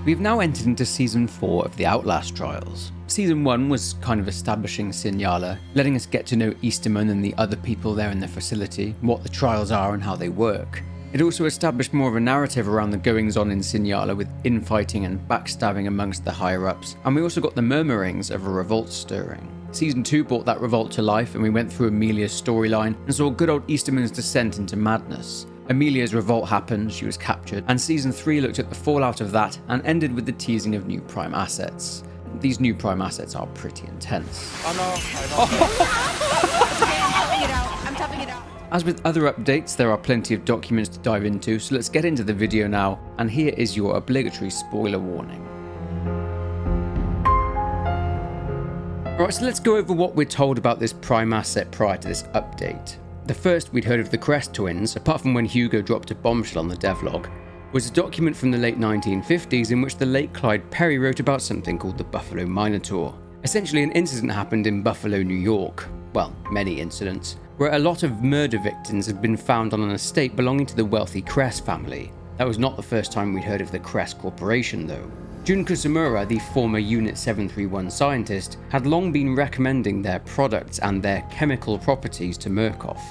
We've now entered into Season 4 of the Outlast Trials. Season 1 was kind of establishing Sinyala, letting us get to know Easterman and the other people there in the facility, what the trials are and how they work. It also established more of a narrative around the goings-on in Sinyala with infighting and backstabbing amongst the higher-ups, and we also got the murmurings of a revolt stirring. Season 2 brought that revolt to life, and we went through Amelia's storyline and saw good old Easterman's descent into madness. Amelia's revolt happened, she was captured, and Season 3 looked at the fallout of that and ended with the teasing of new Prime assets. These new Prime assets are pretty intense. I'm toughing it out. As with other updates, there are plenty of documents to dive into, so let's get into the video now, and here is your obligatory spoiler warning. Alright, so let's go over what we're told about this Prime asset prior to this update. The first we'd heard of the Kress twins, apart from when Hugo dropped a bombshell on the devlog, was a document from the late 1950s in which the late Clyde Perry wrote about something called the Buffalo Minotaur. Essentially, an incident happened in Buffalo, New York, well, many incidents, where a lot of murder victims had been found on an estate belonging to the wealthy Kress family. That was not the first time we'd heard of the Kress Corporation, though. Jun Kusumura, the former Unit 731 scientist, had long been recommending their products and their chemical properties to Murkoff.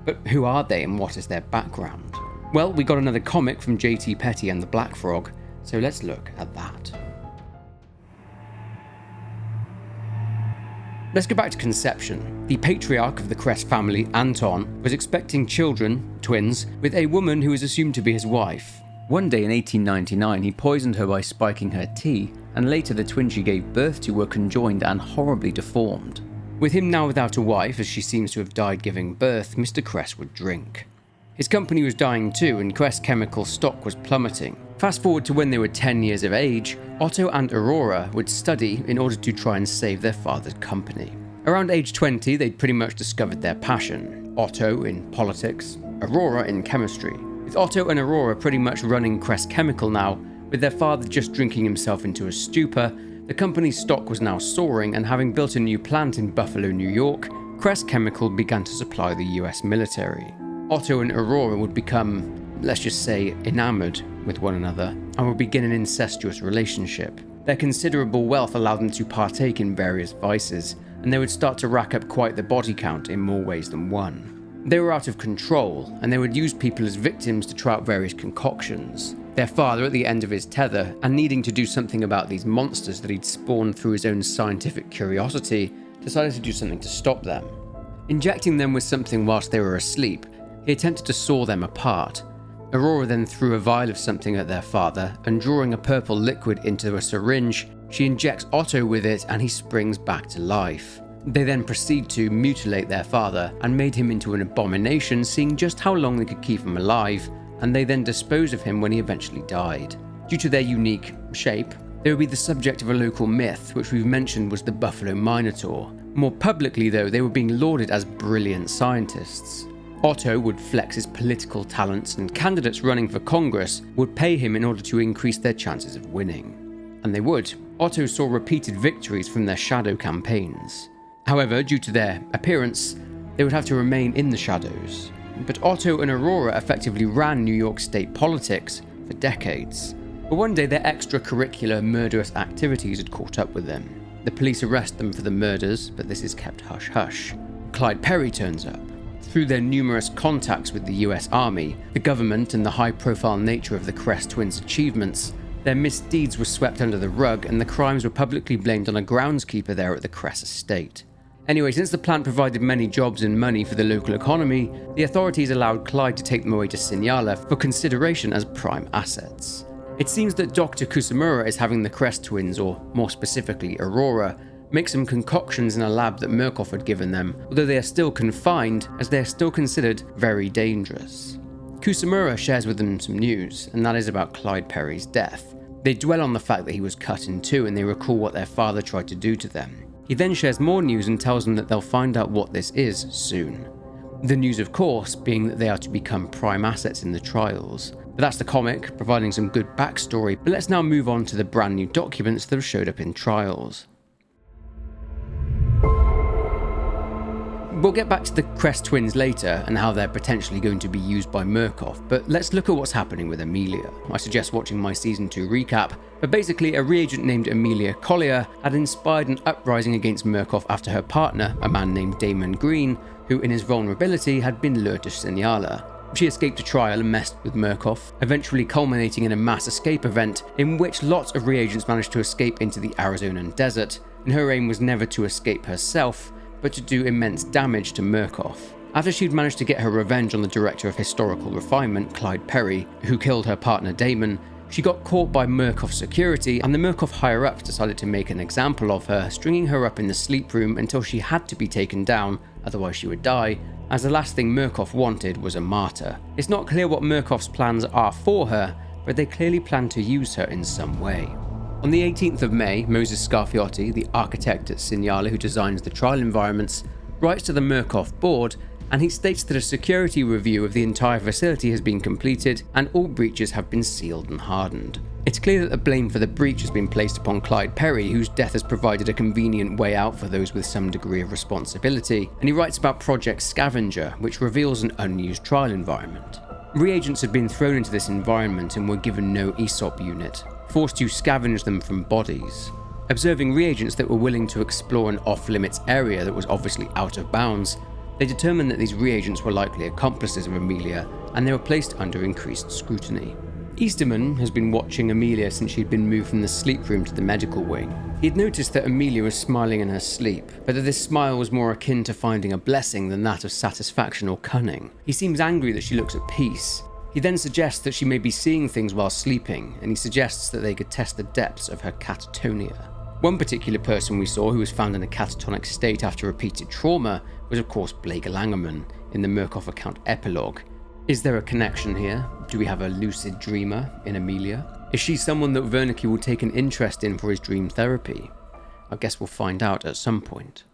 But who are they and what is their background? Well, we got another comic from JT Petty and the Black Frog, so let's look at that. Let's go back to conception. The patriarch of the Kress family, Anton, was expecting children, twins, with a woman who was assumed to be his wife. One day in 1899, he poisoned her by spiking her tea, and later the twins she gave birth to were conjoined and horribly deformed. With him now without a wife, as she seems to have died giving birth, Mr. Kress would drink. His company was dying too, and Kress chemical stock was plummeting. Fast forward to when they were 10 years of age, Otto and Arora would study in order to try and save their father's company. Around age 20, they'd pretty much discovered their passion. Otto in politics, Arora in chemistry. With Otto and Arora pretty much running Kress Chemical now, with their father just drinking himself into a stupor, the company's stock was now soaring, and having built a new plant in Buffalo, New York, Kress Chemical began to supply the US military. Otto and Arora would become, let's just say, enamored with one another, and would begin an incestuous relationship. Their considerable wealth allowed them to partake in various vices, and they would start to rack up quite the body count in more ways than one. They were out of control, and they would use people as victims to try out various concoctions. Their father, at the end of his tether, and needing to do something about these monsters that he'd spawned through his own scientific curiosity, decided to do something to stop them. Injecting them with something whilst they were asleep, he attempted to saw them apart. Arora then threw a vial of something at their father, and drawing a purple liquid into a syringe, she injects Otto with it and he springs back to life. They then proceed to mutilate their father and made him into an abomination, seeing just how long they could keep him alive, and they then disposed of him when he eventually died. Due to their unique shape, they would be the subject of a local myth, which we've mentioned was the Buffalo Minotaur. More publicly though, they were being lauded as brilliant scientists. Otto would flex his political talents, and candidates running for Congress would pay him in order to increase their chances of winning. And they would. Otto saw repeated victories from their shadow campaigns. However, due to their appearance, they would have to remain in the shadows. But Otto and Arora effectively ran New York state politics for decades. But one day their extracurricular murderous activities had caught up with them. The police arrest them for the murders, but this is kept hush-hush. Clyde Perry turns up. Through their numerous contacts with the US Army, the government, and the high-profile nature of the Kress twins' achievements, their misdeeds were swept under the rug, and the crimes were publicly blamed on a groundskeeper there at the Kress estate. Anyway, since the plant provided many jobs and money for the local economy, the authorities allowed Clyde to take them away to Sinyala for consideration as prime assets. It seems that Dr. Kusumura is having the Kress twins, or more specifically Arora, make some concoctions in a lab that Murkoff had given them, although they are still confined as they are still considered very dangerous. Kusumura shares with them some news, and that is about Clyde Perry's death. They dwell on the fact that he was cut in two, and they recall what their father tried to do to them. He then shares more news and tells them that they'll find out what this is soon. The news, of course, being that they are to become prime assets in the trials. But that's the comic, providing some good backstory, but let's now move on to the brand new documents that have showed up in trials. We'll get back to the Kress twins later and how they're potentially going to be used by Murkoff, but let's look at what's happening with Amelia. I suggest watching my Season 2 recap, But basically, a reagent named Amelia Collier had inspired an uprising against Murkoff after her partner, a man named Damon Green, who in his vulnerability had been lured to Sinyala. She escaped a trial and messed with Murkoff, eventually culminating in a mass escape event in which lots of reagents managed to escape into the Arizonan desert, and her aim was never to escape herself, but to do immense damage to Murkoff. After she'd managed to get her revenge on the director of historical refinement, Clyde Perry, who killed her partner Damon, she got caught by Murkoff's security, and the Murkoff higher-ups decided to make an example of her, stringing her up in the sleep room until she had to be taken down, otherwise she would die, as the last thing Murkoff wanted was a martyr. It's not clear what Murkoff's plans are for her, but they clearly plan to use her in some way. On the 18th of May, Moses Scarfiotti, the architect at Sinyala who designs the trial environments, writes to the Murkoff board, and he states that a security review of the entire facility has been completed and all breaches have been sealed and hardened. It's clear that the blame for the breach has been placed upon Clyde Perry, whose death has provided a convenient way out for those with some degree of responsibility, and he writes about Project Scavenger, which reveals an unused trial environment. Reagents had been thrown into this environment and were given no ESOP unit, forced to scavenge them from bodies. Observing reagents that were willing to explore an off-limits area that was obviously out of bounds, they determined that these reagents were likely accomplices of Amelia, and they were placed under increased scrutiny. Easterman has been watching Amelia since she'd been moved from the sleep room to the medical wing. He had noticed that Amelia was smiling in her sleep, but that this smile was more akin to finding a blessing than that of satisfaction or cunning. He seems angry that she looks at peace. He then suggests that she may be seeing things while sleeping, and he suggests that they could test the depths of her catatonia. One particular person we saw who was found in a catatonic state after repeated trauma was of course Blake Langerman in the Murkoff account epilogue. Is there a connection here? Do we have a lucid dreamer in Amelia? Is she someone that Wernicke will take an interest in for his dream therapy? I guess we'll find out at some point.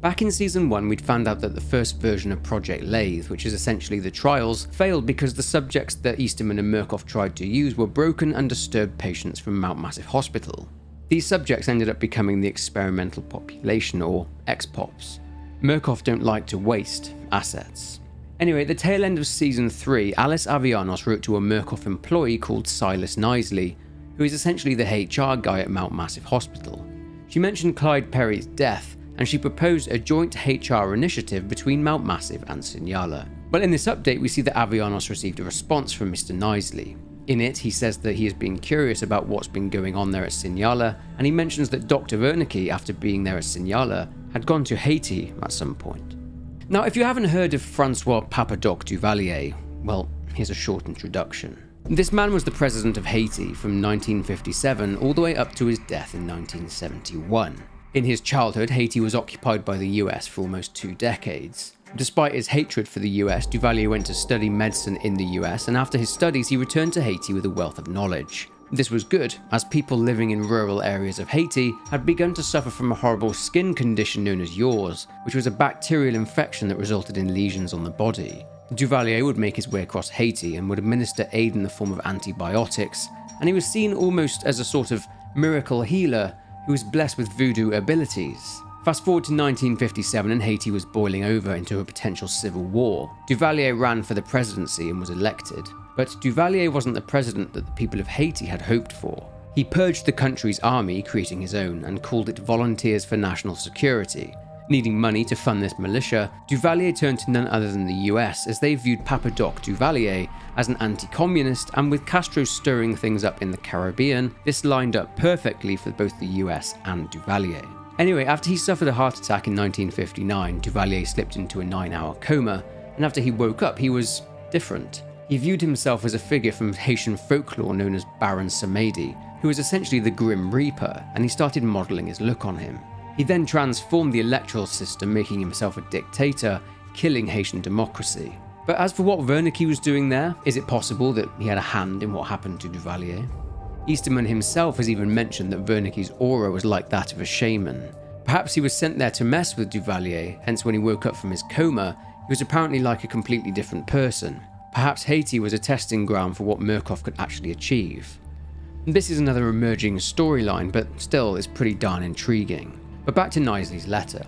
Back in Season 1, we'd found out that the first version of Project Lathe, which is essentially the trials, failed because the subjects that Easterman and Murkoff tried to use were broken and disturbed patients from Mount Massive Hospital. These subjects ended up becoming the experimental population, or XPOPs. Murkoff don't like to waste assets. Anyway, at the tail end of Season 3, Alice Avianos wrote to a Murkoff employee called Silas Knisley, who is essentially the HR guy at Mount Massive Hospital. She mentioned Clyde Perry's death, and she proposed a joint HR initiative between Mount Massive and Sinyala. But in this update, we see that Avianos received a response from Mr. Knisley. In it, he says that he has been curious about what's been going on there at Sinyala, and he mentions that Dr. Wernicke, after being there at Sinyala, had gone to Haiti at some point. Now, if you haven't heard of Francois Papadoc Duvalier, well, here's a short introduction. This man was the president of Haiti from 1957 all the way up to his death in 1971. In his childhood, Haiti was occupied by the US for almost 2 decades. Despite his hatred for the US, Duvalier went to study medicine in the US, and after his studies he returned to Haiti with a wealth of knowledge. This was good, as people living in rural areas of Haiti had begun to suffer from a horrible skin condition known as yaws, which was a bacterial infection that resulted in lesions on the body. Duvalier would make his way across Haiti and would administer aid in the form of antibiotics, and he was seen almost as a sort of miracle healer who was blessed with voodoo abilities. Fast forward to 1957 and Haiti was boiling over into a potential civil war. Duvalier ran for the presidency and was elected. But Duvalier wasn't the president that the people of Haiti had hoped for. He purged the country's army, creating his own, and called it Volunteers for National Security. Needing money to fund this militia, Duvalier turned to none other than the US, as they viewed Papadoc Duvalier as an anti-communist, and with Castro stirring things up in the Caribbean, this lined up perfectly for both the US and Duvalier. Anyway, after he suffered a heart attack in 1959, Duvalier slipped into a 9-hour coma, and after he woke up, he was different. He viewed himself as a figure from Haitian folklore known as Baron Samedi, who was essentially the Grim Reaper, and he started modelling his look on him. He then transformed the electoral system, making himself a dictator, killing Haitian democracy. But as for what Wernicke was doing there, is it possible that he had a hand in what happened to Duvalier? Easterman himself has even mentioned that Wernicke's aura was like that of a shaman. Perhaps he was sent there to mess with Duvalier, hence when he woke up from his coma, he was apparently like a completely different person. Perhaps Haiti was a testing ground for what Murkoff could actually achieve. This is another emerging storyline, but still is pretty darn intriguing. But back to Knisley's letter.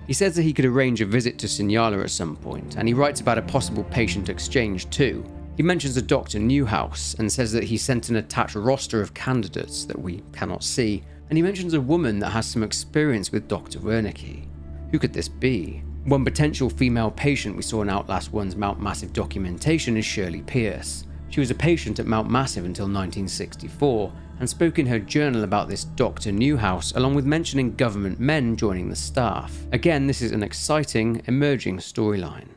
He says that he could arrange a visit to Sinyala at some point, and he writes about a possible patient exchange too. He mentions a Dr. Newhouse and says that he sent an attached roster of candidates that we cannot see, and he mentions a woman that has some experience with Dr. Wernicke. Who could this be? One potential female patient we saw in Outlast 1's Mount Massive documentation is Shirley Pierce. She was a patient at Mount Massive until 1964 and spoke in her journal about this Dr. Newhouse, along with mentioning government men joining the staff. Again, this is an exciting, emerging storyline.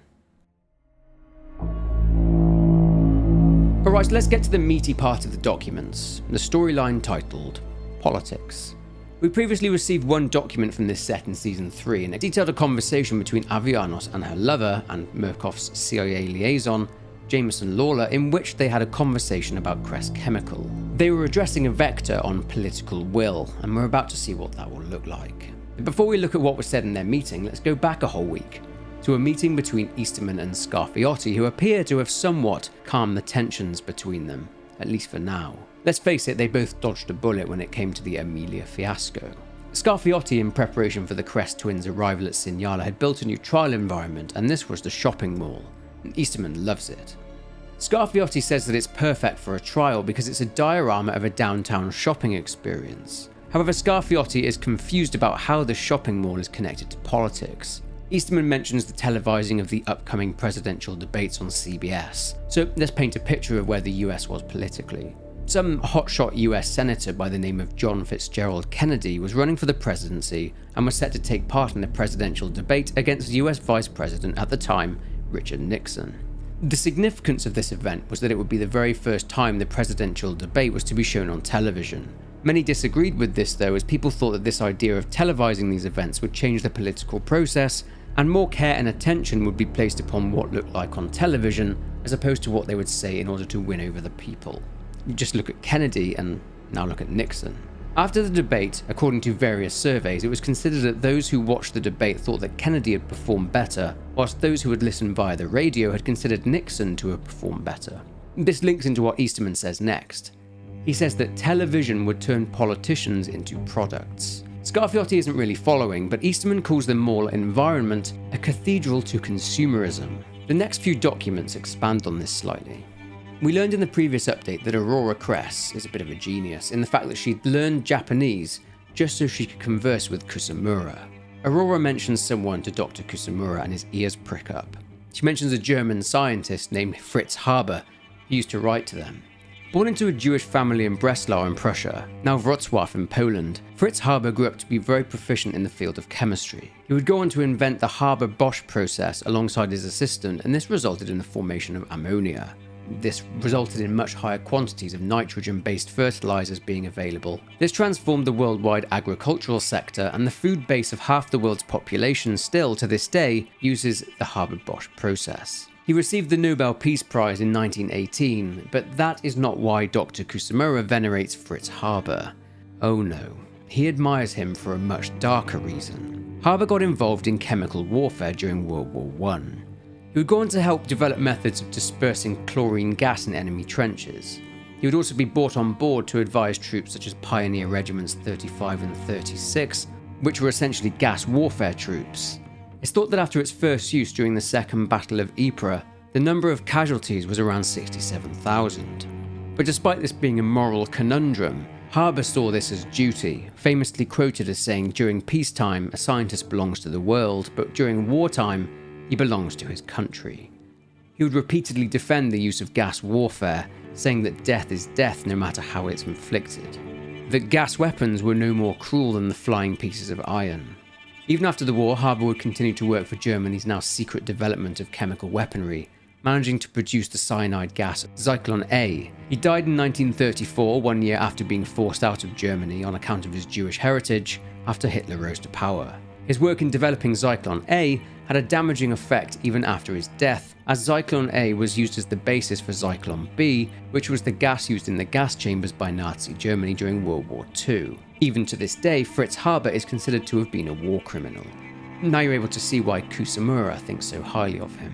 Alright, so let's get to the meaty part of the documents, the storyline titled Politics. We previously received one document from this set in Season 3, and it detailed a conversation between Avianos and her lover, and Murkoff's CIA liaison, Jameson Lawler, in which they had a conversation about Kress Chemical. They were addressing a vector on political will, and we're about to see what that will look like. But before we look at what was said in their meeting, let's go back a whole week, to a meeting between Easterman and Scarfiotti, who appear to have somewhat calmed the tensions between them, at least for now. Let's face it, they both dodged a bullet when it came to the Amelia fiasco. Scarfiotti, in preparation for the Kress twins' arrival at Signala, had built a new trial environment, and this was the shopping mall. Easterman loves it. Scarfiotti says that it's perfect for a trial because it's a diorama of a downtown shopping experience. However, Scarfiotti is confused about how the shopping mall is connected to politics. Easterman mentions the televising of the upcoming presidential debates on CBS, so let's paint a picture of where the US was politically. Some hotshot US senator by the name of John Fitzgerald Kennedy was running for the presidency and was set to take part in the presidential debate against US Vice President at the time, Richard Nixon. The significance of this event was that it would be the very first time the presidential debate was to be shown on television. Many disagreed with this though, as people thought that this idea of televising these events would change the political process, and more care and attention would be placed upon what looked like on television as opposed to what they would say in order to win over the people. You just look at Kennedy and now look at Nixon. After the debate, according to various surveys, it was considered that those who watched the debate thought that Kennedy had performed better, whilst those who had listened via the radio had considered Nixon to have performed better. This links into what Easterman says next. He says that television would turn politicians into products. Scarfiotti isn't really following, but Easterman calls the mall environment a cathedral to consumerism. The next few documents expand on this slightly. We learned in the previous update that Arora Kress is a bit of a genius in the fact that she'd learned Japanese just so she could converse with Kusamura. Arora mentions someone to Dr. Kusamura and his ears prick up. She mentions a German scientist named Fritz Haber who used to write to them. Born into a Jewish family in Breslau in Prussia, now Wrocław in Poland, Fritz Haber grew up to be very proficient in the field of chemistry. He would go on to invent the Haber-Bosch process alongside his assistant, and this resulted in the formation of ammonia. This resulted in much higher quantities of nitrogen-based fertilizers being available. This transformed the worldwide agricultural sector, and the food base of half the world's population still, to this day, uses the Haber-Bosch process. He received the Nobel Peace Prize in 1918, but that is not why Dr. Kusamura venerates Fritz Haber. Oh no, he admires him for a much darker reason. Haber got involved in chemical warfare during World War I. He would go on to help develop methods of dispersing chlorine gas in enemy trenches. He would also be brought on board to advise troops such as Pioneer Regiments 35 and 36, which were essentially gas warfare troops. It's thought that after its first use during the Second Battle of Ypres, the number of casualties was around 67,000. But despite this being a moral conundrum, Haber saw this as duty, famously quoted as saying, "During peacetime, a scientist belongs to the world, but during wartime, he belongs to his country." He would repeatedly defend the use of gas warfare, saying that death is death no matter how it's inflicted. That gas weapons were no more cruel than the flying pieces of iron. Even after the war, Haber would continue to work for Germany's now secret development of chemical weaponry, managing to produce the cyanide gas Zyklon A. He died in 1934, 1 year after being forced out of Germany on account of his Jewish heritage, after Hitler rose to power. His work in developing Zyklon A had a damaging effect even after his death, as Zyklon A was used as the basis for Zyklon B, which was the gas used in the gas chambers by Nazi Germany during World War II. Even to this day, Fritz Haber is considered to have been a war criminal. Now you're able to see why Kusamura thinks so highly of him.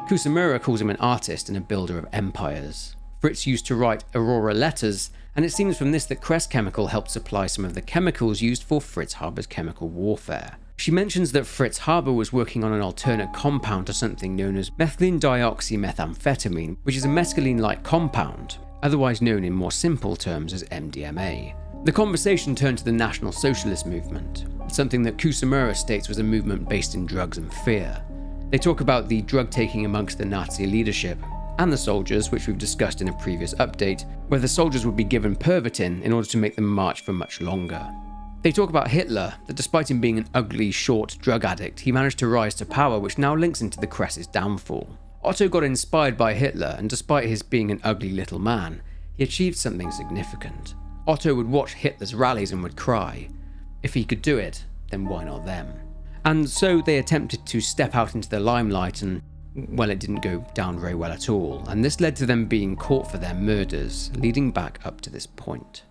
Kusamura calls him an artist and a builder of empires. Fritz used to write Aurora letters, and it seems from this that Kress Chemical helped supply some of the chemicals used for Fritz Haber's chemical warfare. She mentions that Fritz Haber was working on an alternate compound to something known as methylene dioxymethamphetamine, which is a mescaline-like compound, otherwise known in more simple terms as MDMA. The conversation turned to the National Socialist movement, something that Kusumura states was a movement based in drugs and fear. They talk about the drug taking amongst the Nazi leadership and the soldiers, which we've discussed in a previous update, where the soldiers would be given Pervitin in order to make them march for much longer. They talk about Hitler, that despite him being an ugly, short drug addict, he managed to rise to power, which now links into the Kress's downfall. Otto got inspired by Hitler, and despite his being an ugly little man, he achieved something significant. Otto would watch Hitler's rallies and would cry, if he could do it, then why not them? And so they attempted to step out into the limelight and, well, it didn't go down very well at all, and this led to them being caught for their murders, leading back up to this point.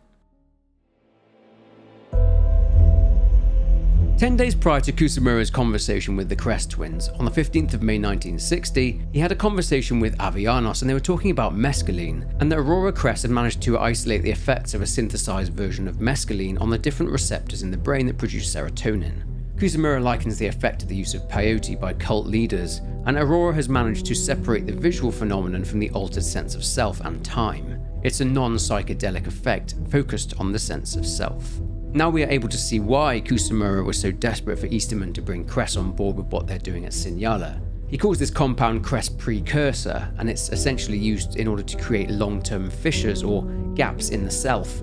10 days prior to Kusumura's conversation with the Kress twins, on the 15th of May 1960, he had a conversation with Avianos and they were talking about mescaline, and that Arora Kress had managed to isolate the effects of a synthesized version of mescaline on the different receptors in the brain that produce serotonin. Kusumura likens the effect of the use of peyote by cult leaders, and Arora has managed to separate the visual phenomenon from the altered sense of self and time. It's a non-psychedelic effect focused on the sense of self. Now we are able to see why Kusumura was so desperate for Easterman to bring Kress on board with what they're doing at Signala. He calls this compound Kress precursor, and it's essentially used in order to create long-term fissures or gaps in the self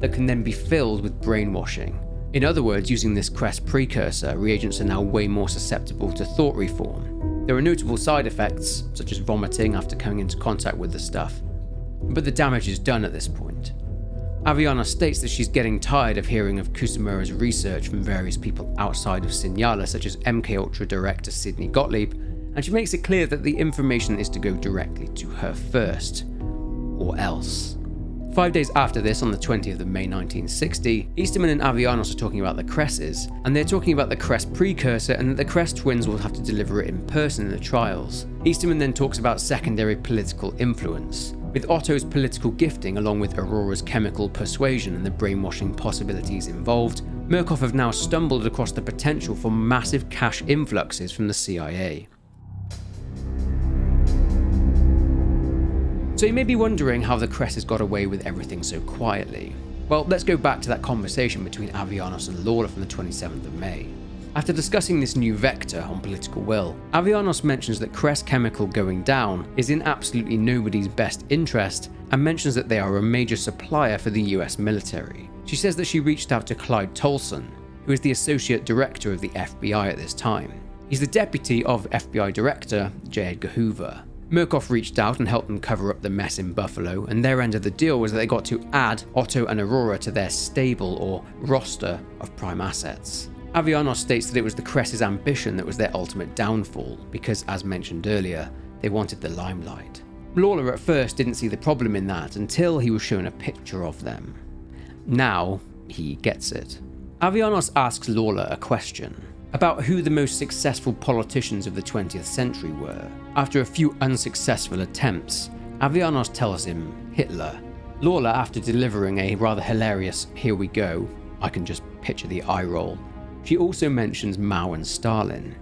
that can then be filled with brainwashing. In other words, using this Kress precursor, reagents are now way more susceptible to thought reform. There are notable side effects, such as vomiting after coming into contact with the stuff, but the damage is done at this point. Aviana states that she's getting tired of hearing of Kusumura's research from various people outside of Signala, such as MKUltra director Sidney Gottlieb, and she makes it clear that the information is to go directly to her first, or else. 5 days after this, on the 20th of May 1960, Easterman and Avianos are talking about the Kresses, and they're talking about the Kress precursor and that the Kress twins will have to deliver it in person in the trials. Easterman then talks about secondary political influence. With Otto's political gifting along with Aurora's chemical persuasion and the brainwashing possibilities involved, Murkoff have now stumbled across the potential for massive cash influxes from the CIA. So you may be wondering how the Kresses got away with everything so quietly. Well, let's go back to that conversation between Avianos and Lawler from the 27th of May. After discussing this new vector on political will, Avianos mentions that Kress chemical going down is in absolutely nobody's best interest and mentions that they are a major supplier for the US military. She says that she reached out to Clyde Tolson, who is the associate director of the FBI at this time. He's the deputy of FBI director J. Edgar Hoover. Murkoff reached out and helped them cover up the mess in Buffalo, and their end of the deal was that they got to add Otto and Arora to their stable or roster of prime assets. Avianos states that it was the Kress's ambition that was their ultimate downfall, because, as mentioned earlier, they wanted the limelight. Lawler at first didn't see the problem in that until he was shown a picture of them. Now, he gets it. Avianos asks Lawler a question about who the most successful politicians of the 20th century were. After a few unsuccessful attempts, Avianos tells him Hitler. Lawler, after delivering a rather hilarious "here we go," I can just picture the eye roll, she also mentions Mao and Stalin.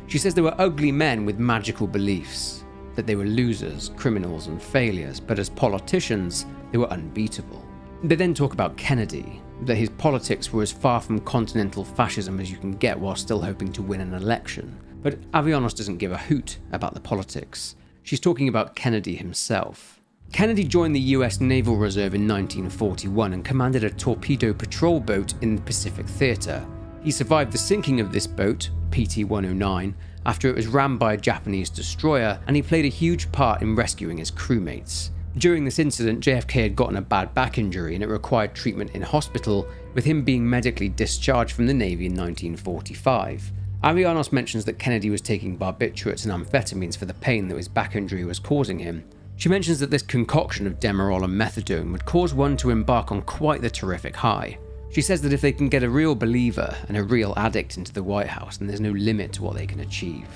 She says they were ugly men with magical beliefs, that they were losers, criminals and failures, but as politicians, they were unbeatable. They then talk about Kennedy, that his politics were as far from continental fascism as you can get while still hoping to win an election. But Avianos doesn't give a hoot about the politics. She's talking about Kennedy himself. Kennedy joined the US Naval Reserve in 1941 and commanded a torpedo patrol boat in the Pacific Theater. He survived the sinking of this boat, PT-109, after it was rammed by a Japanese destroyer, and he played a huge part in rescuing his crewmates. During this incident, JFK had gotten a bad back injury and it required treatment in hospital, with him being medically discharged from the Navy in 1945. Avianos mentions that Kennedy was taking barbiturates and amphetamines for the pain that his back injury was causing him. She mentions that this concoction of Demerol and methadone would cause one to embark on quite the terrific high. She says that if they can get a real believer and a real addict into the White House, then there's no limit to what they can achieve.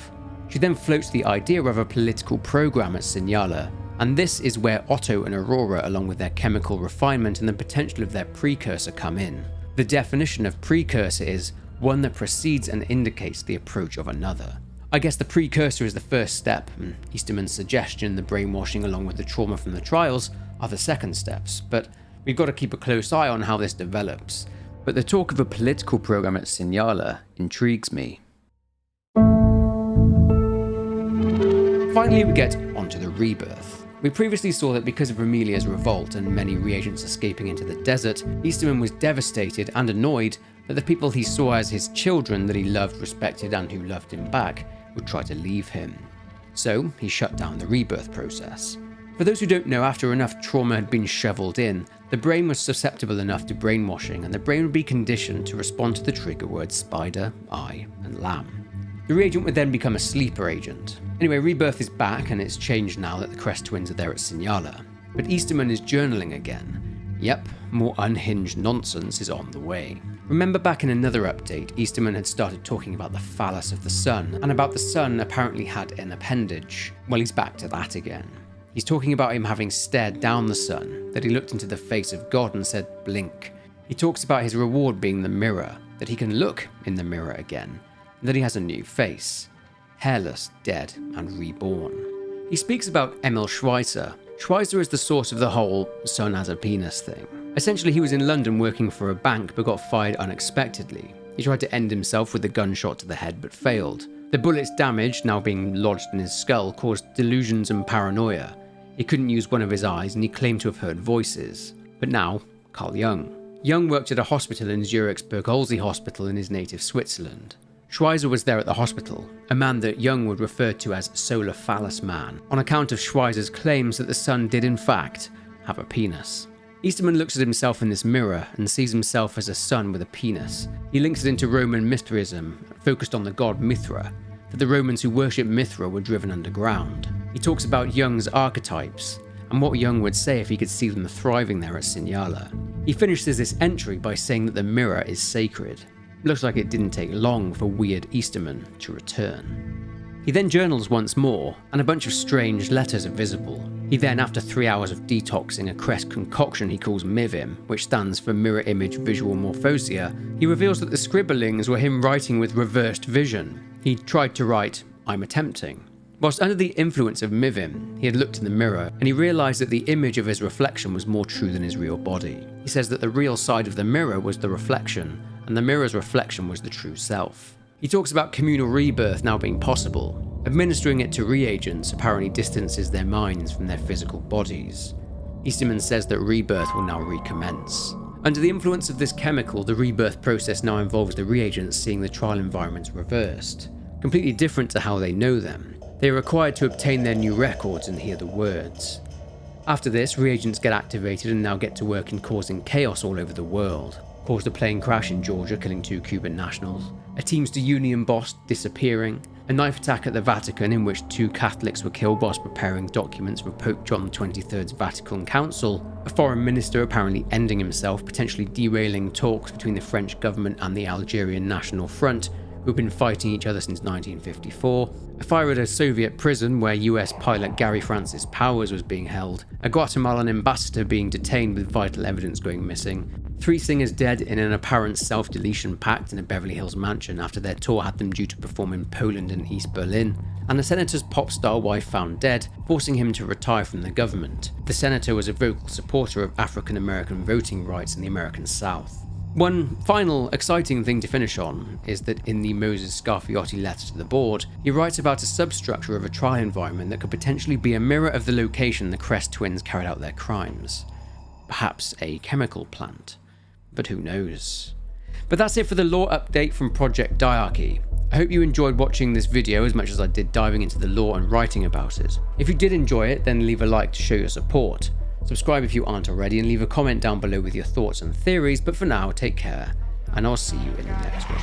She then floats the idea of a political program at Signala, and this is where Otto and Arora, along with their chemical refinement and the potential of their precursor, come in. The definition of precursor is one that precedes and indicates the approach of another. I guess the precursor is the first step, and Easterman's suggestion, the brainwashing along with the trauma from the trials, are the second steps, but we've got to keep a close eye on how this develops. But the talk of a political program at Signala intrigues me. Finally, we get onto the rebirth. We previously saw that because of Amelia's revolt and many reagents escaping into the desert, Easterman was devastated and annoyed that the people he saw as his children that he loved, respected, and who loved him back would try to leave him. So he shut down the rebirth process. For those who don't know, after enough trauma had been shoveled in, the brain was susceptible enough to brainwashing, and the brain would be conditioned to respond to the trigger words spider, eye, and lamb. The reagent would then become a sleeper agent. Anyway, rebirth is back, and it's changed now that the Kress twins are there at Signala. But Easterman is journaling again. Yep, more unhinged nonsense is on the way. Remember back in another update, Easterman had started talking about the phallus of the sun, and about the sun apparently had an appendage. Well, he's back to that again. He's talking about him having stared down the sun, that he looked into the face of God and said, blink. He talks about his reward being the mirror, that he can look in the mirror again, and that he has a new face. Hairless, dead, and reborn. He speaks about Emil Schweizer. Schweizer is the source of the whole sun as a penis thing. Essentially, he was in London working for a bank but got fired unexpectedly. He tried to end himself with a gunshot to the head but failed. The bullet's damage, now being lodged in his skull, caused delusions and paranoia. He couldn't use one of his eyes and he claimed to have heard voices. But now, Carl Jung. Jung worked at a hospital in Zurich's Bergholzi Hospital in his native Switzerland. Schweizer was there at the hospital, a man that Jung would refer to as Solar Phallus Man, on account of Schweizer's claims that the sun did in fact have a penis. Easterman looks at himself in this mirror and sees himself as a sun with a penis. He links it into Roman Mithraism, focused on the god Mithra, that the Romans who worshipped Mithra were driven underground. He talks about Jung's archetypes, and what Jung would say if he could see them thriving there at Signala. He finishes this entry by saying that the mirror is sacred. Looks like it didn't take long for weird Easterman to return. He then journals once more, and a bunch of strange letters are visible. He then, after 3 hours of detoxing a Kress concoction he calls MIVIM, which stands for Mirror Image Visual Morphosia, he reveals that the scribblings were him writing with reversed vision. He tried to write, "I'm attempting." Whilst under the influence of MIVIM, he had looked in the mirror and he realised that the image of his reflection was more true than his real body. He says that the real side of the mirror was the reflection, and the mirror's reflection was the true self. He talks about communal rebirth now being possible. Administering it to reagents apparently distances their minds from their physical bodies. Easterman says that rebirth will now recommence. Under the influence of this chemical, the rebirth process now involves the reagents seeing the trial environments reversed, completely different to how they know them. They are required to obtain their new records and hear the words. After this, reagents get activated and now get to work in causing chaos all over the world. Caused a plane crash in Georgia, killing 2 Cuban nationals, a Teamster Union boss disappearing, a knife attack at the Vatican in which 2 Catholics were killed whilst preparing documents for Pope John XXIII's Vatican Council, a foreign minister apparently ending himself, potentially derailing talks between the French government and the Algerian National Front, who've been fighting each other since 1954, a fire at a Soviet prison where US pilot Gary Francis Powers was being held, a Guatemalan ambassador being detained with vital evidence going missing, 3 singers dead in an apparent self-deletion pact in a Beverly Hills mansion after their tour had them due to perform in Poland and East Berlin, and the senator's pop star wife found dead, forcing him to retire from the government. The senator was a vocal supporter of African American voting rights in the American South. One final exciting thing to finish on is that in the Moses Scarfiotti letter to the board, he writes about a substructure of a trial environment that could potentially be a mirror of the location the Kress twins carried out their crimes. Perhaps a chemical plant. But who knows? But that's it for the lore update from Project Diarchy. I hope you enjoyed watching this video as much as I did diving into the lore and writing about it. If you did enjoy it, then leave a like to show your support. Subscribe if you aren't already and leave a comment down below with your thoughts and theories, but for now, take care, and I'll see you in the next one.